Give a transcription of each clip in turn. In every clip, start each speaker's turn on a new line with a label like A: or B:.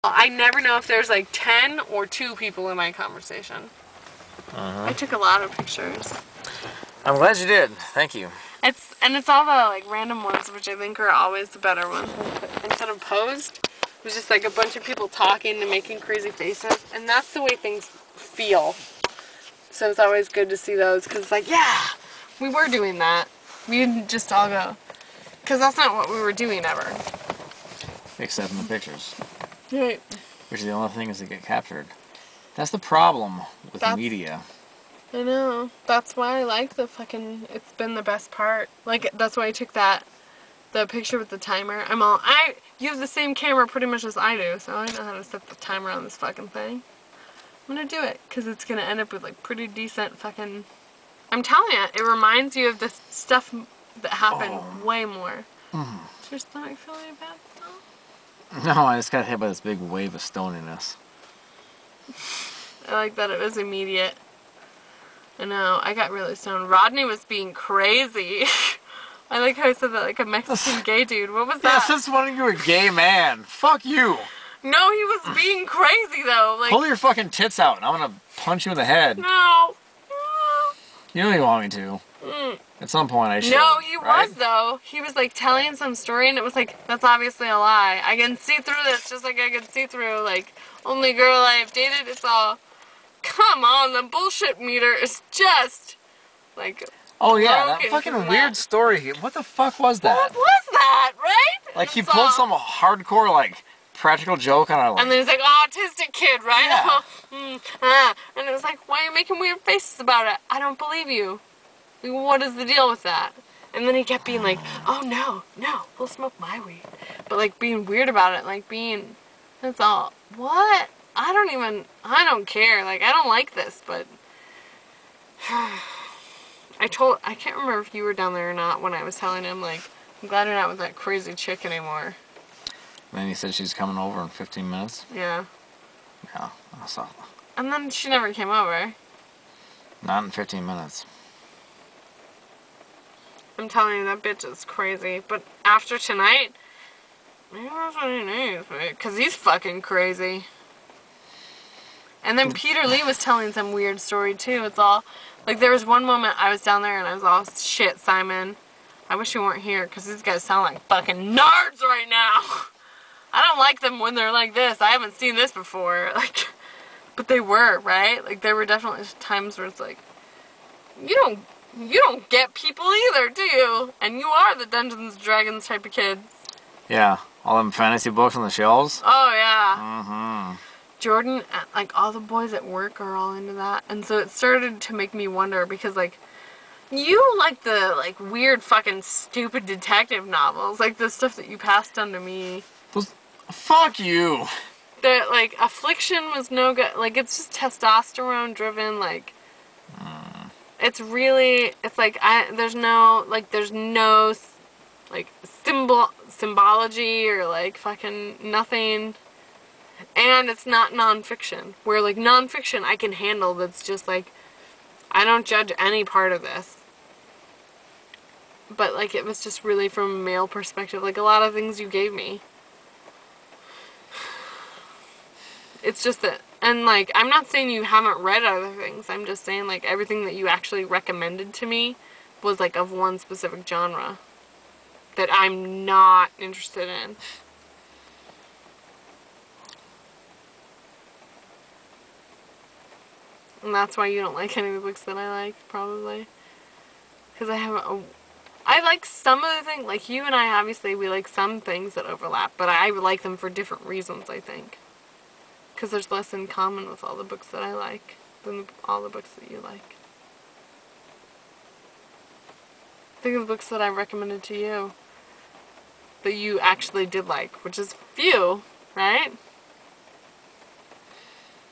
A: I never know if there's like 10 or 2 people in my conversation. I took a lot of pictures.
B: I'm glad you did. Thank you.
A: It's all the like random ones, which I think are always the better ones. Instead of posed, it was just like a bunch of people talking and making crazy faces, and that's the way things feel. So it's always good to see those, because it's like, yeah, we were doing that. We didn't just all go, because that's not what we were doing ever.
B: Except in the pictures.
A: Right.
B: Which is the only things that get captured. That's the problem with media. I
A: know. That's why I like the fucking, it's been the best part. Like, that's why I took the picture with the timer. You have the same camera pretty much as I do, so I know how to set the timer on this fucking thing. I'm gonna do it, because it's gonna end up with like pretty decent fucking, I'm telling you, it reminds you of the stuff that happened way more. Is your stomach feeling bad still?
B: No, I just got hit by this big wave of stoniness.
A: I like that it was immediate. I know, I got really stoned. Rodney was being crazy. I like how I said that like a Mexican gay dude. What was that?
B: Yes, that's when you're a gay man. Fuck you.
A: No, he was being crazy though. Like,
B: pull your fucking tits out and I'm gonna punch you in the head.
A: No.
B: You know you want me to. At some point I should.
A: No, he
B: right?
A: was though. He was like telling some story and it was like, that's obviously a lie. I can see through this just like I can see through like, only girl I've dated, it's all, come on, the bullshit meter is just like,
B: oh yeah, that fucking weird story. What the fuck was that?
A: What was that, right?
B: Like he pulled some hardcore like practical joke on our like,
A: and then he's like, autistic kid, right?
B: Yeah.
A: And it was like, why are you making weird faces about it? I don't believe you. Like, what is the deal with that? And then he kept being like, oh no, we'll smoke my weed. But like being weird about it, like being, that's all. What? I don't care. Like, I don't like this, but I can't remember if you were down there or not when I was telling him, like, I'm glad you're not with that crazy chick anymore.
B: And then he said she's coming over in 15 minutes?
A: Yeah.
B: Yeah, I saw.
A: And then she never came over.
B: Not in 15 minutes.
A: I'm telling you, that bitch is crazy. But after tonight, maybe that's what he needs, because he's fucking crazy. And then Peter Lee was telling some weird story too. It's all, like there was one moment I was down there and I was all, shit, Simon, I wish you weren't here because these guys sound like fucking nards right now. I don't like them when they're like this. I haven't seen this before. Like, but they were, right? Like there were definitely times where it's like, you don't get people either, do you? And you are the Dungeons & Dragons type of kids.
B: Yeah, all them fantasy books on the shelves.
A: Oh yeah. Jordan, like all the boys at work are all into that, and so it started to make me wonder because like, you like the like weird fucking stupid detective novels, like the stuff that you passed on to me.
B: Fuck you.
A: That like Affliction was no good. Like it's just testosterone driven. Like it's really, it's like there's no like symbology or like fucking nothing. And it's not nonfiction. Where like nonfiction I can handle, that's just like, I don't judge any part of this. But like it was just really from a male perspective, like a lot of things you gave me. It's just that, and like, I'm not saying you haven't read other things, I'm just saying like everything that you actually recommended to me was like of one specific genre that I'm not interested in. And that's why you don't like any of the books that I like, probably. Because I like some of the things, like you and I obviously, we like some things that overlap, but I like them for different reasons, I think. Because there's less in common with all the books that I like than all the books that you like. Think of the books that I recommended to you that you actually did like, which is few, right?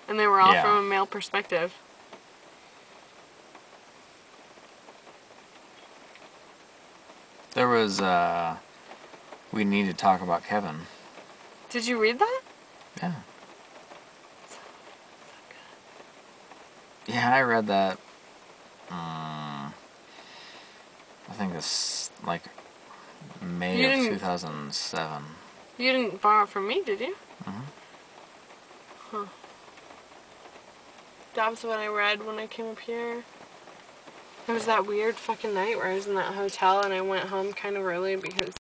A: And they were all from a male perspective.
B: There was, We Need to Talk About Kevin.
A: Did you read that?
B: Yeah.
A: So
B: good. Yeah, I read that, I think it's like May of 2007.
A: You didn't borrow it from me, did you? Huh. That was what I read when I came up here. It was that weird fucking night where I was in that hotel and I went home kind of early because